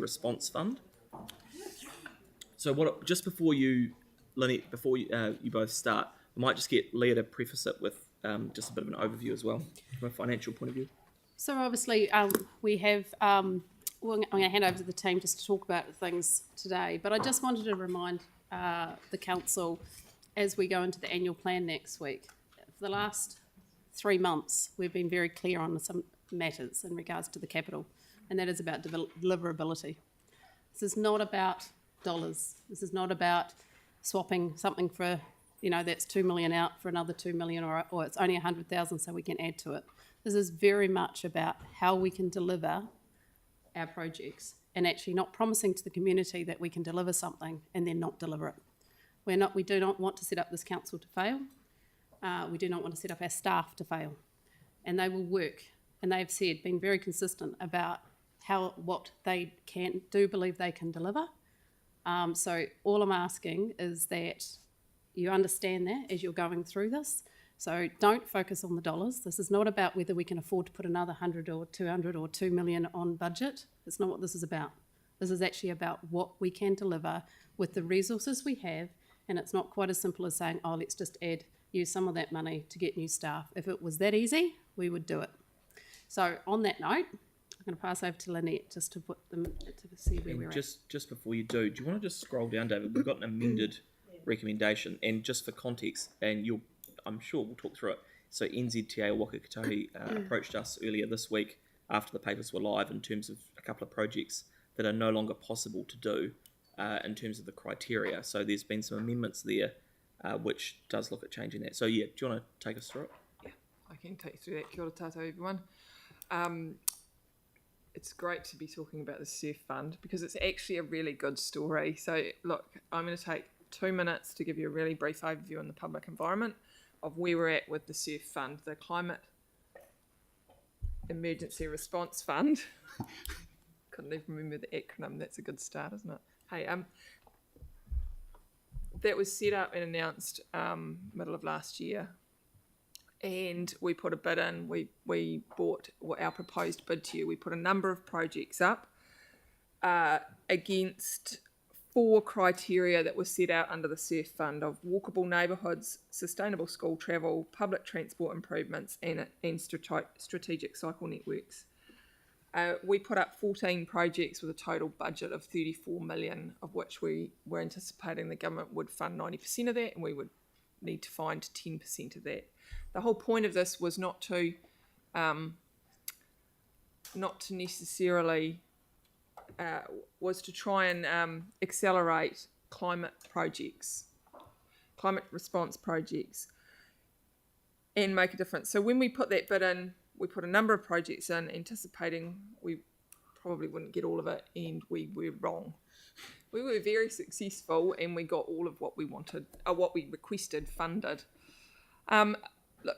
Response Fund. So just before you, Lynette, before you both start, I might just get Leah to preface it with just a bit of an overview as well from a financial point of view. So obviously we have, I'm going to hand over to the team just to talk about things today, but I just wanted to remind the council as we go into the annual plan next week. For the last 3 months, we've been very clear on some matters in regards to the capital, and that is about deliverability. This is not about dollars. This is not about swapping something for, that's 2 million out for another 2 million, or it's only 100,000 so we can add to it. This is very much about how we can deliver our projects and actually not promising to the community that we can deliver something and then not deliver it. We do not want to set up this council to fail. We do not want to set up our staff to fail. And they will work, and they've been very consistent about what they believe they can deliver. So all I'm asking is that you understand that as you're going through this. So don't focus on the dollars. This is not about whether we can afford to put another 100 or 200 or 2 million on budget. That's not what this is about. This is actually about what we can deliver with the resources we have, and it's not quite as simple as saying, let's just use some of that money to get new staff. If it was that easy, we would do it. So on that note, I'm going to pass over to Lynette just to put them to see where we're at. Just before you do you want to just scroll down, David? We've got an amended recommendation, and just for context, and I'm sure we'll talk through it. So NZTA Waka Kotahi approached us earlier this week after the papers were live in terms of a couple of projects that are no longer possible to do in terms of the criteria. So there's been some amendments there which does look at changing that. So do you want to take us through it? Yeah, I can take you through that. Kia ora tātou, everyone. It's great to be talking about the Surf Fund because it's actually a really good story. So look, I'm going to take 2 minutes to give you a really brief overview on the public environment of where we're at with the Surf Fund, the Climate Emergency Response Fund. Couldn't even remember the acronym. That's a good start, isn't it? Hey, that was set up and announced middle of last year, and we put a bid in. We bought our proposed bid to you. We put a number of projects up against 4 criteria that were set out under the Surf Fund of walkable neighbourhoods, sustainable school travel, public transport improvements, and strategic cycle networks. We put up 14 projects with a total budget of 34 million, of which we were anticipating the government would fund 90% of that, and we would need to find 10% of that. The whole point of this was not to necessarily was to try and accelerate climate response projects, and make a difference. So when we put that bid in, we put a number of projects in, anticipating we probably wouldn't get all of it, and we were wrong. We were very successful, and we got all of what we wanted, or what we requested, funded.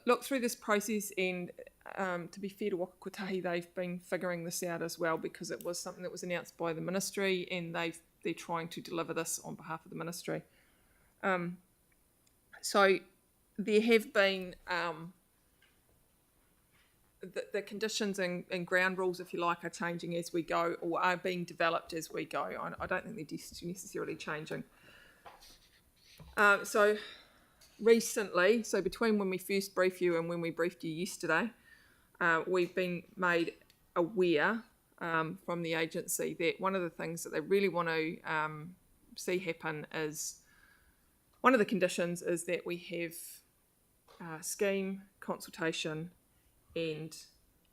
Look through this process, and to be fair to Waka Kotahi, they've been figuring this out as well, because it was something that was announced by the ministry, and they're trying to deliver this on behalf of the ministry. So there have been the conditions and ground rules, if you like, are changing as we go, or are being developed as we go. I don't think they're necessarily changing. So recently, so between when we first briefed you and when we briefed you yesterday, we've been made aware from the agency that one of the things that they really want to see happen is, one of the conditions is that we have scheme, consultation and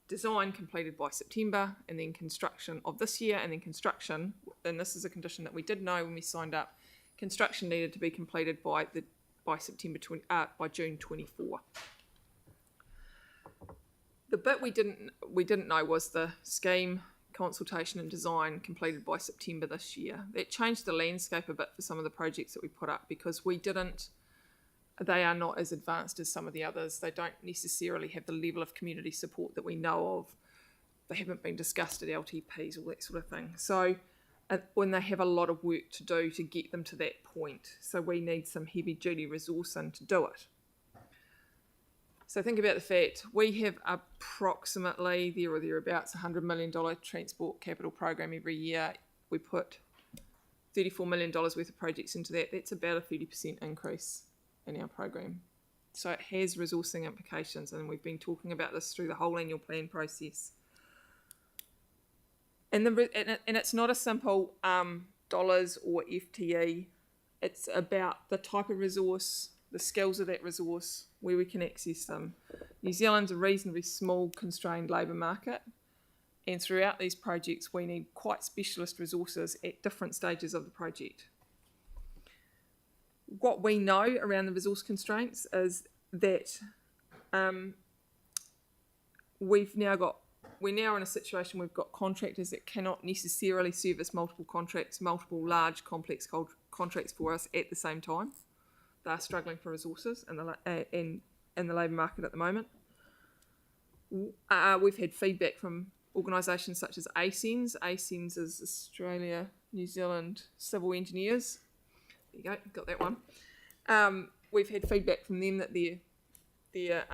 design completed by September, and then construction of this year, and then construction, and this is a condition that we did know when we signed up, construction needed to be completed by June 24. The bit we didn't know was the scheme, consultation and design completed by September this year. That changed the landscape a bit for some of the projects that we put up, because they are not as advanced as some of the others. They don't necessarily have the level of community support that we know of. They haven't been discussed at LTPs, all that sort of thing. So when they have a lot of work to do to get them to that point. So we need some heavy duty resourcing to do it. So think about the fact we have approximately there or thereabouts $100 million transport capital program every year. we put $34 million worth of projects into that. That's about a 30% increase in our program. So it has resourcing implications, and we've been talking about this through the whole annual plan process. And it's not a simple dollars or FTE. It's about the type of resource, the skills of that resource, where we can access them. New Zealand's a reasonably small, constrained labour market, and throughout these projects we need quite specialist resources at different stages of the project. What we know around the resource constraints is that we're now in a situation we've got contractors that cannot necessarily service multiple contracts, multiple large complex contracts for us at the same time. They're struggling for resources in the labour market at the moment. We've had feedback from organisations such as ASENZ. ASENZ is Australia, New Zealand Civil Engineers. There you go, got that one. We've had feedback from them that their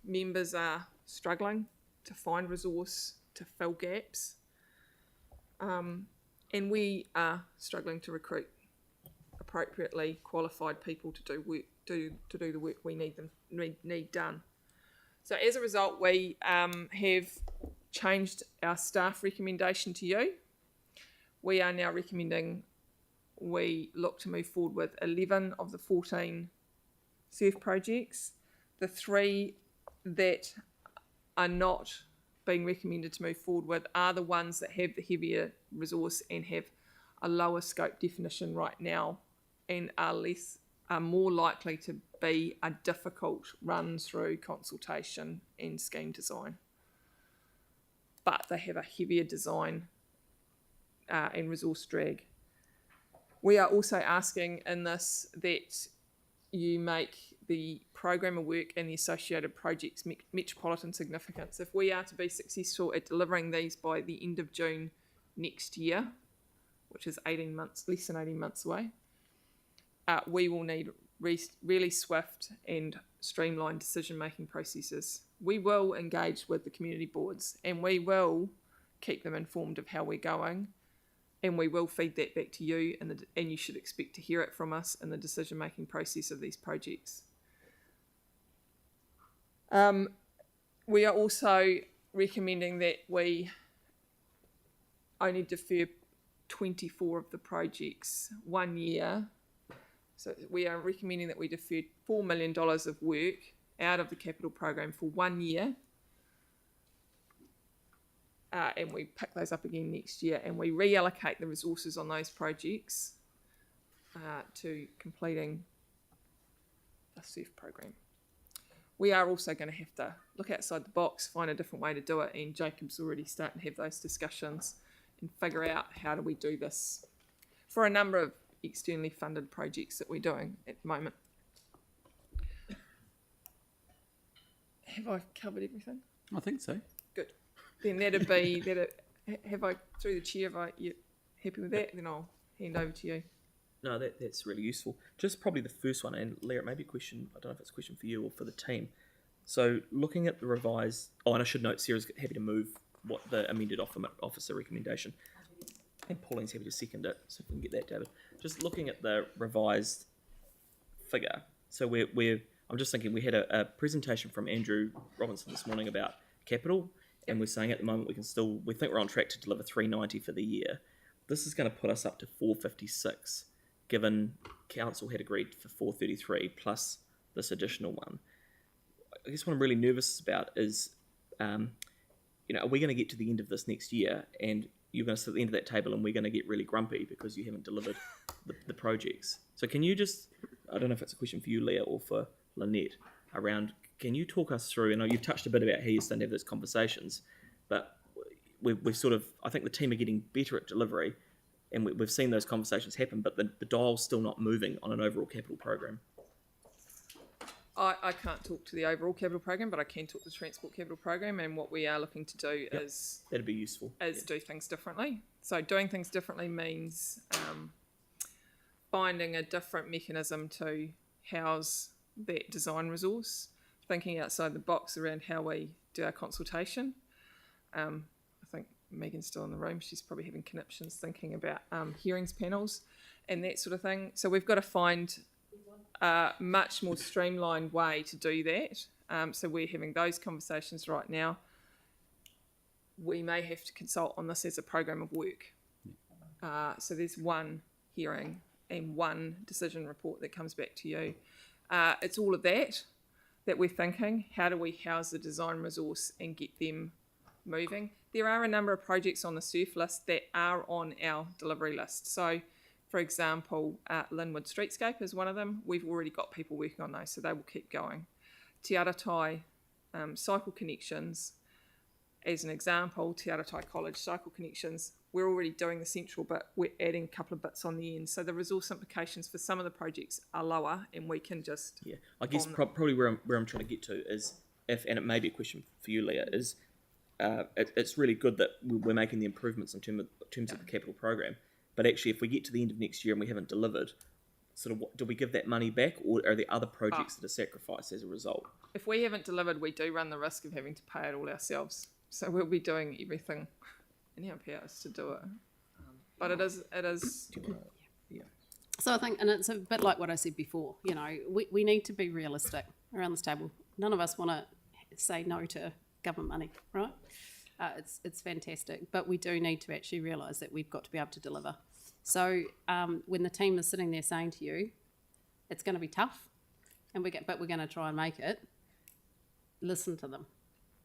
members are struggling to find resource, to fill gaps. And we are struggling to recruit appropriately qualified people to do the work we need done. So as a result, we have changed our staff recommendation to you. We are now recommending we look to move forward with 11 of the 14 surf projects. The 3 that are not being recommended to move forward with are the ones that have the heavier resource and have a lower scope definition right now, and are more likely to be a difficult run through consultation and scheme design. But they have a heavier design and resource drag. We are also asking in this that you make the program of work and the associated projects metropolitan significance. If we are to be successful at delivering these by the end of June next year, which is 18 months, less than 18 months away, we will need really swift and streamlined decision-making processes. We will engage with the community boards and we will keep them informed of how we're going, and we will feed that back to you, and you should expect to hear it from us in the decision-making process of these projects. We are also recommending that we only defer 24 of the projects 1 year. So we are recommending that we defer $4 million of work out of the capital program for 1 year. And we pick those up again next year, and we reallocate the resources on those projects to completing the surf program. We are also going to have to look outside the box, find a different way to do it, and Jacob's already starting to have those discussions and figure out how do we do this for a number of externally funded projects that we're doing at the moment. Have I covered everything? I think so. Good. Then that'd be have I, through the chair, you happy with that? Then I'll hand over to you. No, that's really useful. Just probably the first one, and Leah, it may be a question, I don't know if it's a question for you or for the team. So looking at the revised, and I should note Sarah's happy to move what the amended officer recommendation, and Pauline's happy to second it, so if we can get that, David. Just looking at the revised figure, so I'm just thinking we had a presentation from Andrew Robinson this morning about capital, and we're saying at the moment we think we're on track to deliver 390 for the year. This is going to put us up to 456, given council had agreed for 433 plus this additional one. I guess what I'm really nervous about is, are we going to get to the end of this next year and you're going to sit at the end of that table and we're going to get really grumpy because you haven't delivered the projects? So can you just, I don't know if it's a question for you, Leah, or for Lynette, can you talk us through, and you've touched a bit about how you're starting to have those conversations, but we've sort of, I think the team are getting better at delivery, and we've seen those conversations happen, but the dial's still not moving on an overall capital program. I can't talk to the overall capital program, but I can talk to the transport capital program, and what we are looking to do is that'd be useful. Do things differently. So doing things differently means finding a different mechanism to house that design resource, thinking outside the box around how we do our consultation. I think Megan's still in the room, she's probably having conniptions thinking about hearings panels and that sort of thing. So we've got to find a much more streamlined way to do that. So we're having those conversations right now. We may have to consult on this as a program of work. So there's one hearing and one decision report that comes back to you. It's all of that we're thinking. How do we house the design resource and get them moving? There are a number of projects on the surf list that are on our delivery list. So, for example, Linwood Streetscape is one of them. We've already got people working on those, so they will keep going. Te Aratai cycle connections, as an example, Te Aratai College cycle connections, we're already doing the central, but we're adding a couple of bits on the end. So the resource implications for some of the projects are lower, and we can just... Yeah, I guess probably where I'm trying to get to is, and it may be a question for you, Leah, is it's really good that we're making the improvements in terms of the capital program, but actually if we get to the end of next year and we haven't delivered, sort of do we give that money back, or are there other projects that are sacrificed as a result? If we haven't delivered, we do run the risk of having to pay it all ourselves. So we'll be doing everything in our powers to do it. But it is. Yeah. So I think, and it's a bit like what I said before, you know, we need to be realistic around this table. None of us want to say no to government money, right? It's fantastic, but we do need to actually realise that we've got to be able to deliver. So when the team is sitting there saying to you, it's going to be tough, but we're going to try and make it, listen to them,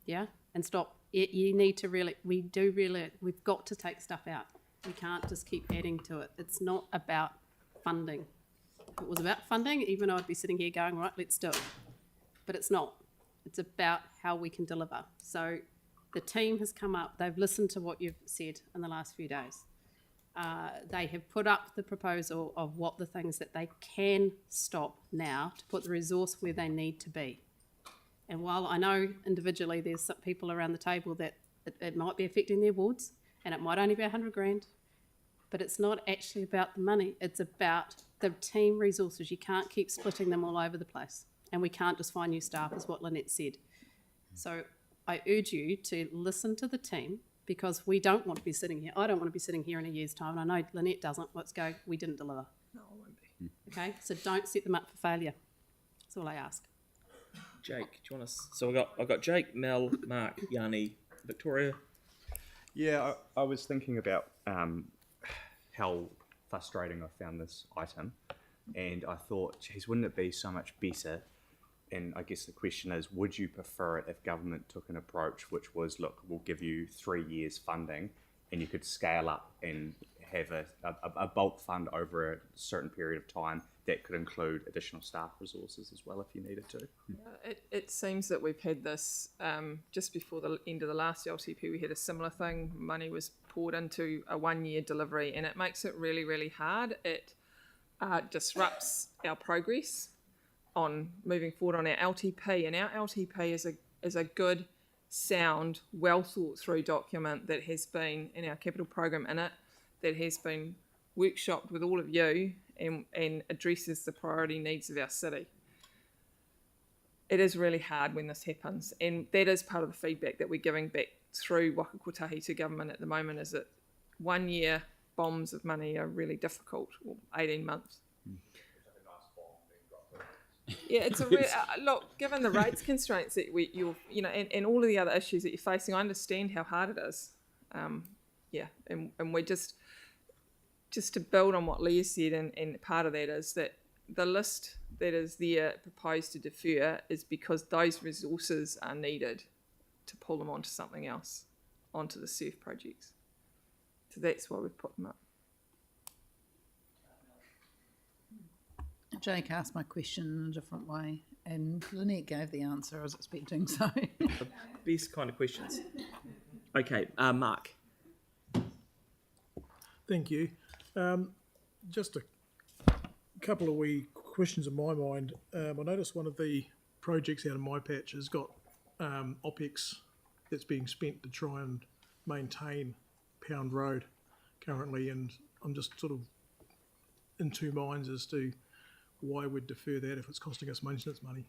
yeah, and stop. You need to we've got to take stuff out. We can't just keep adding to it. It's not about funding. If it was about funding, even I'd be sitting here going, right, let's do it. But it's not. It's about how we can deliver. So the team has come up, they've listened to what you've said in the last few days. They have put up the proposal of what the things that they can stop now to put the resource where they need to be. And while I know individually there's some people around the table that it might be affecting their wards, and it might only be 100 grand, but it's not actually about the money. It's about the team resources. You can't keep splitting them all over the place, and we can't just find new staff, is what Lynette said. So I urge you to listen to the team, because we don't want to be sitting here. I don't want to be sitting here in a year's time, and I know Lynette doesn't. Let's go, we didn't deliver. No, I won't be. Okay, so don't set them up for failure. That's all I ask. Jake, do you want to? So I've got Jake, Mel, Mark, Yanni, Victoria. Yeah, I was thinking about how frustrating I found this item, and I thought, geez, wouldn't it be so much better? And I guess the question is, would you prefer it if government took an approach which was, look, we'll give you 3 years funding, and you could scale up and have a bulk fund over a certain period of time that could include additional staff resources as well if you needed to? It seems that we've had this just before the end of the last LTP. We had a similar thing. Money was poured into a 1 year delivery, and it makes it really, really hard. It disrupts our progress on moving forward on our LTP, and our LTP is a good, sound, well thought through document that has been in our capital program in it, that has been workshopped with all of you and addresses the priority needs of our city. It is really hard when this happens, and that is part of the feedback that we're giving back through Waka Kotahi to government at the moment, is that 1 year bombs of money are really difficult, or 18 months. Yeah, it's a look. Given the rates constraints that and all of the other issues that you're facing, I understand how hard it is. And we're just to build on what Leah said, and part of that is that the list that is there proposed to defer is because those resources are needed to pull them onto something else, onto the surf projects. So that's why we've put them up. Jake asked my question in a different way, and Lynette gave the answer I was expecting, so... The best kind of questions. Okay, Mark. Thank you. Just a couple of wee questions in my mind. I noticed one of the projects out of my patch has got OPEX that's being spent to try and maintain Pound Road currently, and I'm just sort of in two minds as to why we'd defer that if it's costing us maintenance money.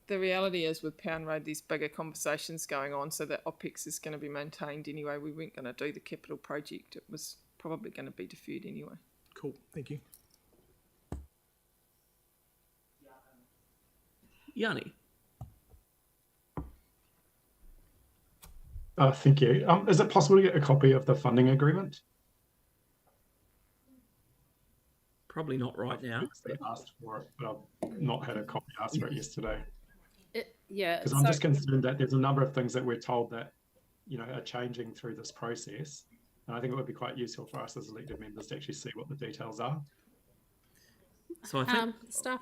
The reality is with Pound Road, there's bigger conversations going on, so that OPEX is going to be maintained anyway. We weren't going to do the capital project. It was probably going to be deferred anyway. Cool, thank you. Yanni. Thank you. Is it possible to get a copy of the funding agreement? Probably not right now. I asked for it, but I've not had a copy asked for it yesterday. Yeah, Because I'm just concerned that there's a number of things that we're told that, are changing through this process. And I think it would be quite useful for us as elected members to actually see what the details are. So I think staff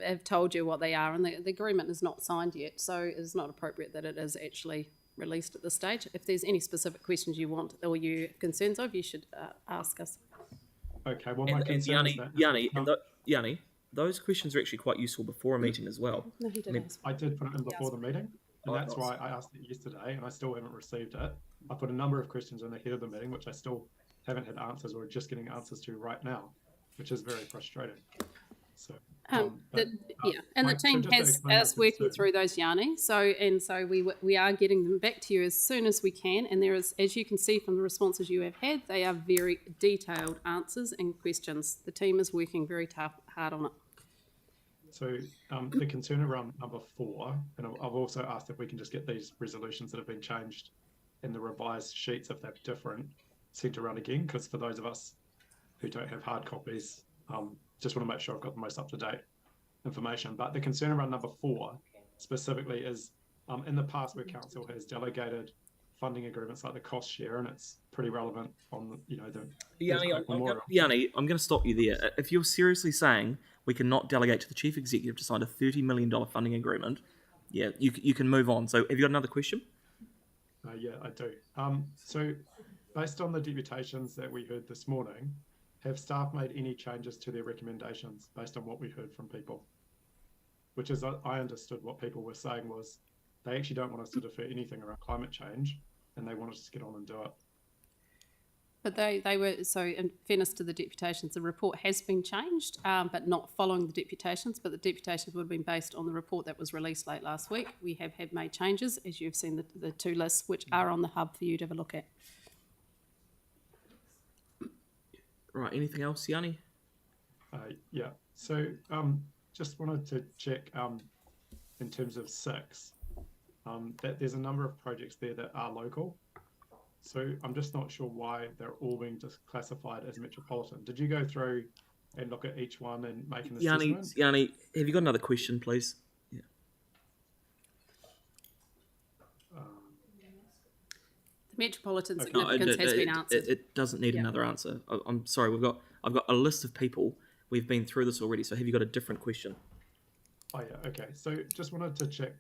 have told you what they are, and the agreement is not signed yet, so it's not appropriate that it is actually released at this stage. If there's any specific questions you want or you have concerns of, you should ask us. Okay, well, my and concern is that... Yanni, those questions are actually quite useful before a meeting as well. No, he did ask. I did put it in before the meeting, and that's why I asked it yesterday, and I still haven't received it. I put a number of questions in ahead of the meeting, which I still haven't had answers or just getting answers to right now, which is very frustrating. So, And the team has working through those, Yanni. So we are getting them back to you as soon as we can. And there is, as you can see from the responses you have had, they are very detailed answers and questions. The team is working very hard on it. So the concern around number 4, and I've also asked if we can just get these resolutions that have been changed in the revised sheets, if they're different, sent around again, because for those of us who don't have hard copies, just want to make sure I've got the most up-to-date information. But the concern around number 4 specifically is in the past where council has delegated funding agreements like the cost share, and it's pretty relevant on Yanni, I'm going to stop you there. If you're seriously saying we cannot delegate to the chief executive to sign a $30 million funding agreement, yeah, you can move on. So have you got another question? Yeah, I do. So based on the deputations that we heard this morning, have staff made any changes to their recommendations based on what we heard from people? Which is, I understood what people were saying was they actually don't want us to defer anything around climate change, and they want us to get on and do it. But they were, so in fairness to the deputations, the report has been changed, but not following the deputations, but the deputations would have been based on the report that was released late last week. We have made changes, as you've seen the 2 lists, which are on the hub for you to have a look at. Right, anything else, Yanni? Yeah, so just wanted to check in terms of 6, that there's a number of projects there that are local. So I'm just not sure why they're all being just classified as metropolitan. Did you go through and look at each one and make an assessment? Yanni, have you got another question, please? Yeah. The metropolitan significance has been answered. It doesn't need another answer. I'm sorry, I've got a list of people. We've been through this already, so have you got a different question? Oh yeah, okay. So just wanted to check,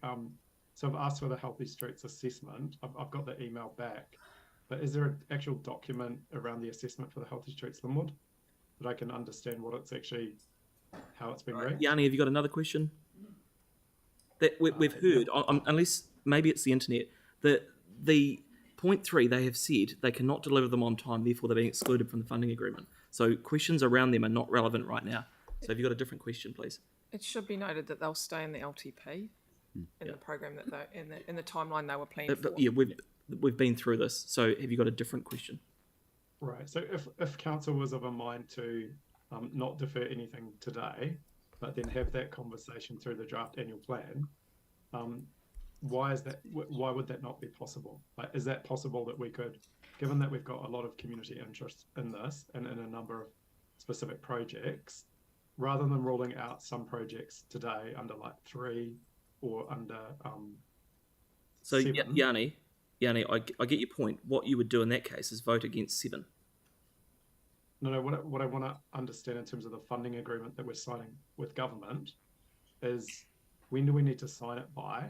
so I've asked for the Healthy Streets assessment. I've got the email back. But is there an actual document around the assessment for the Healthy Streets Linwood that I can understand what it's actually, how it's been reached? Yanni, have you got another question? That we've heard, unless maybe it's the internet, the point 3, they have said they cannot deliver them on time, therefore they're being excluded from the funding agreement. So questions around them are not relevant right now. So have you got a different question, please? It should be noted that they'll stay in the LTP in the program that they in the timeline they were planning for. But yeah, we've been through this. So have you got a different question? Right. So if council was of a mind to not defer anything today, but then have that conversation through the draft annual plan, why is that? Why would that not be possible? Like, is that possible that we could, given that we've got a lot of community interest in this and in a number of specific projects, rather than ruling out some projects today under like 3 or under so 7. Yanni, I get your point. What you would do in that case is vote against 7. No, what I want to understand in terms of the funding agreement that we're signing with government is, when do we need to sign it by,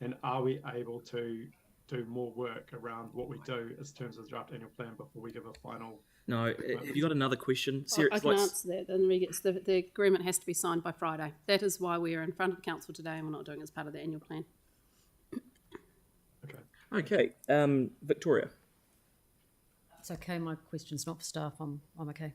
and are we able to do more work around what we do in terms of the draft annual plan before we give a final? No, have you got another question? I can answer that. The agreement has to be signed by Friday. That is why we are in front of the council today, and we're not doing it as part of the annual plan. Okay, Victoria. It's okay. My question's not for staff. I'm okay.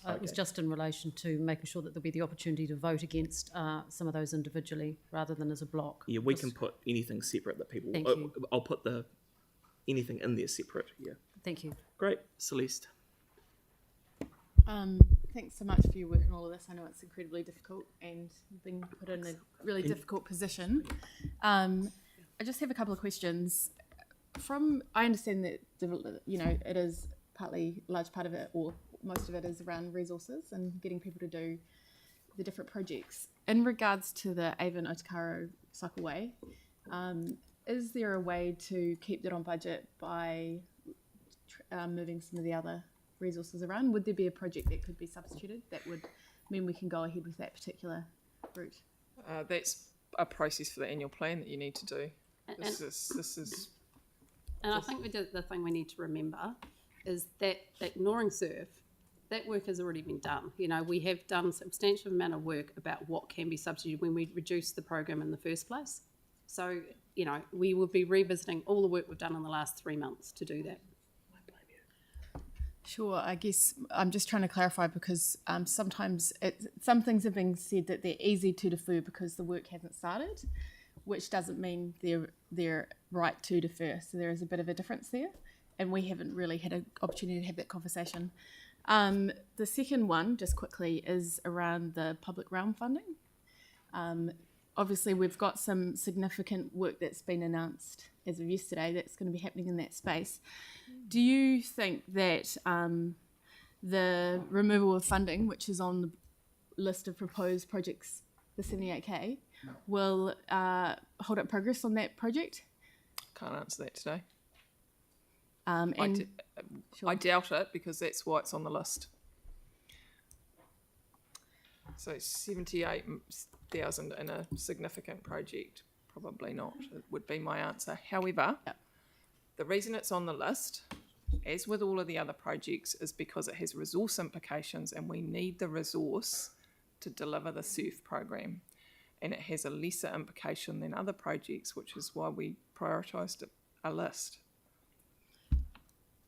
It was just in relation to making sure that there'll be the opportunity to vote against some of those individually rather than as a block. Yeah, we can put anything separate that people. Thank you. I'll put anything in there separate. Yeah. Thank you. Great, Celeste. Thanks so much for your work on all of this. I know it's incredibly difficult and you've been put in a really difficult position. I just have a couple of questions. I understand that, it is a large part of it, or most of it is around resources and getting people to do the different projects. In regards to the Avon Otakaro Cycleway, is there a way to keep that on budget by moving some of the other resources around? Would there be a project that could be substituted that would mean we can go ahead with that particular route? That's a process for the annual plan that you need to do. This is. And I think the thing we need to remember is that ignoring surf, that work has already been done. We have done a substantial amount of work about what can be substituted when we reduced the program in the first place. So, we will be revisiting all the work we've done in the last 3 months to do that. Sure, I guess I'm just trying to clarify because sometimes some things have been said that they're easy to defer because the work hasn't started, which doesn't mean they're right to defer. So there is a bit of a difference there, and we haven't really had an opportunity to have that conversation. The second one, just quickly, is around the public realm funding. Obviously, we've got some significant work that's been announced as of yesterday that's going to be happening in that space. Do you think that the removal of funding, which is on the list of proposed projects, the 78K, will hold up progress on that project? Can't answer that today. Sure. I doubt it because that's why it's on the list. So 78,000 in a significant project, probably not, it would be my answer. However, the reason it's on the list, as with all of the other projects, is because it has resource implications and we need the resource to deliver the surf program. And it has a lesser implication than other projects, which is why we prioritised a list.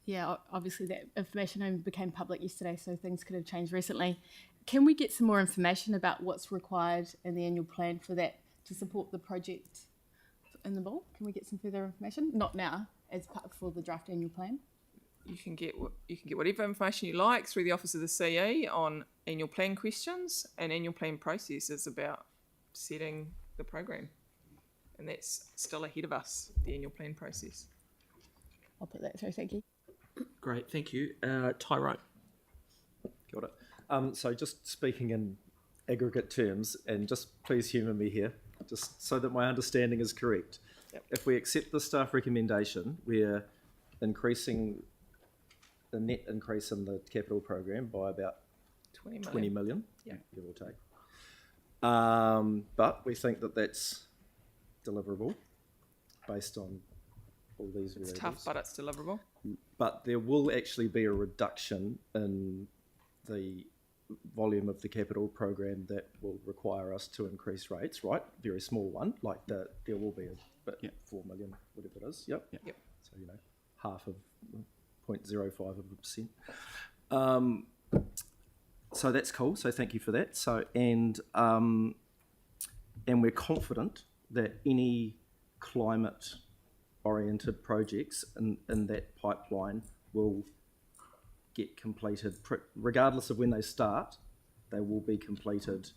Yeah, obviously that information only became public yesterday, so things could have changed recently. Can we get some more information about what's required in the annual plan for that to support the project in the ball? Can we get some further information? Not now, as part for the draft annual plan. You can get whatever information you like through the Office of the CE on annual plan questions, and annual plan process is about setting the program, and that's still ahead of us, the annual plan process. I'll put that through. Thank you. Great, thank you. Tyrone. Got it. So just speaking in aggregate terms, and just please humour me here, just so that my understanding is correct. Yep. If we accept the staff recommendation, we're increasing the net increase in the capital program by about 20 million, yeah, give or take. But we think that that's deliverable based on all these variables. It's tough, but it's deliverable. But there will actually be a reduction in the volume of the capital program that will require us to increase rates, right? Very small one, like there will be a bit, 4 million, whatever it is. Yep. So, half of 0.05%. So that's cool. So thank you for that. So, and we're confident that any climate-oriented projects in that pipeline will get completed, regardless of when they start. They will be completed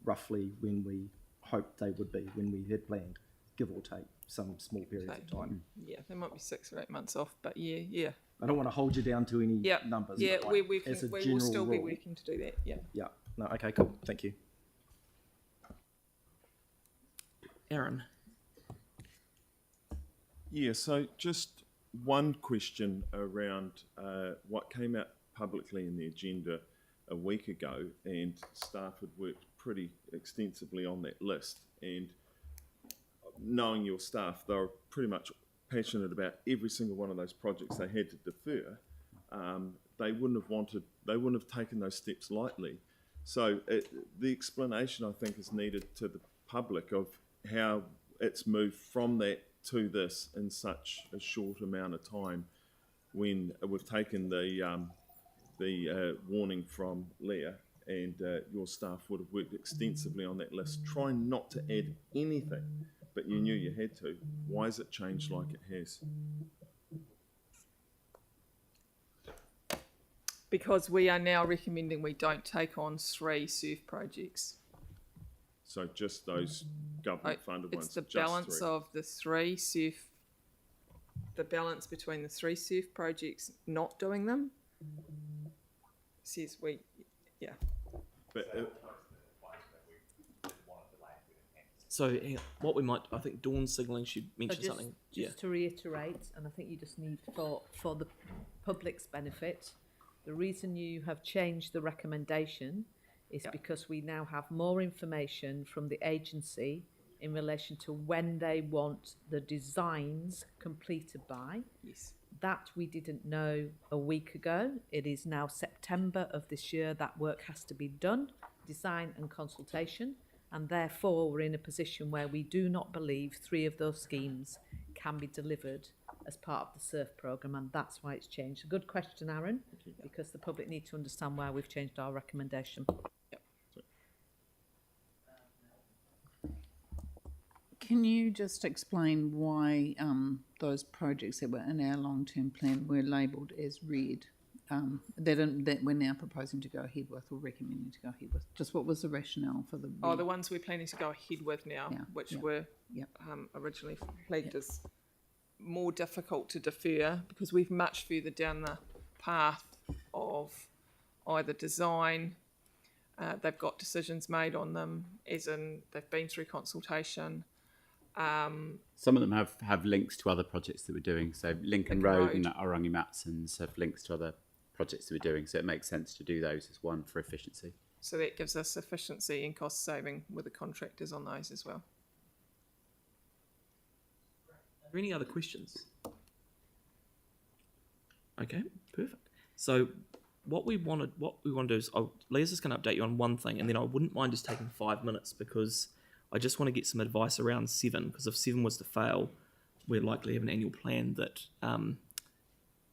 roughly when we hoped they would be, when we had planned, give or take some small periods of time. Yeah, there might be 6 or 8 months off, but yeah. I don't want to hold you down to any numbers. Yeah, but we will still be rule. working to do that. Yeah. Yeah. No. Okay. Cool. Thank you. Aaron. Yeah. So just one question around what came out publicly in the agenda a week ago, and staff had worked pretty extensively on that list. And knowing your staff, they were pretty much passionate about every single one of those projects they had to defer. They wouldn't have taken those steps lightly. So the explanation, I think, is needed to the public of how it's moved from that to this in such a short amount of time, when we've taken the the warning from Leah, and your staff would have worked extensively on that list, trying not to add anything, but you knew you had to. Why has it changed like it has? Because we are now recommending we don't take on 3 surf projects. So just those government-funded ones. It's the just balance 3. of the 3 surf, the balance between the 3 surf projects not doing them. Says yeah. But So what we might, I think Dawn's signalling she mentioned just, something. Just to reiterate, and I think you just need for the public's benefit, the reason you have changed the recommendation is because we now have more information from the agency in relation to when they want the designs completed by. Yes. That we didn't know a week ago. It is now September of this year. That work has to be done, design and consultation, and therefore we're in a position where we do not believe 3 of those schemes can be delivered as part of the SURF programme, and that's why it's changed. A good question, Aaron, because the public need to understand why we've changed our recommendation. Can you just explain why those projects that were in our long-term plan were labelled as red, that we're now proposing to go ahead with or recommending to go ahead with? Just what was the rationale for the red? Oh, the ones we're planning to go ahead with now, which were originally flagged as more difficult to defer because we've much further down the path of either design, they've got decisions made on them, as in they've been through consultation. Some of them have links to other projects that we're doing. So Lincoln Road and Orangi Matsons have links to other projects that we're doing. So it makes sense to do those as one for efficiency. So that gives us efficiency and cost saving with the contractors on those as well. Are there any other questions? Okay, perfect. So what we want to do is, Leah's just going to update you on one thing, and then I wouldn't mind just taking 5 minutes because I just want to get some advice around 7, because if 7 was to fail, we're likely to have an annual plan that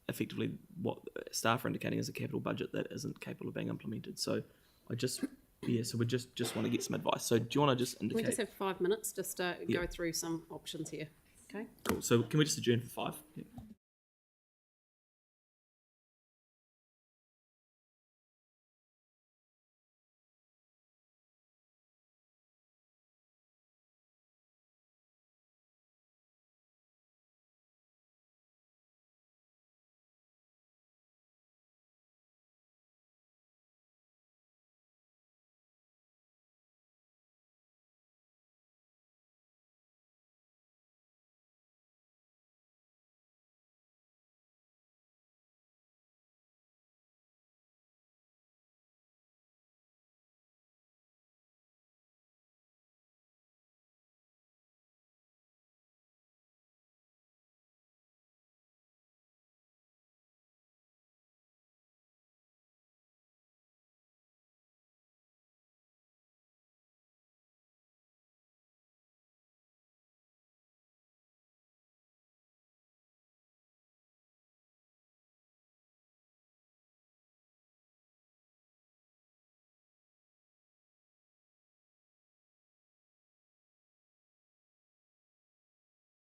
effectively what staff are indicating is a capital budget that isn't capable of being implemented. So I just, so we just want to get some advice. So do you want to just indicate? We just have 5 minutes just to go through some options here. Okay. Cool. So can we just adjourn for 5? Yeah.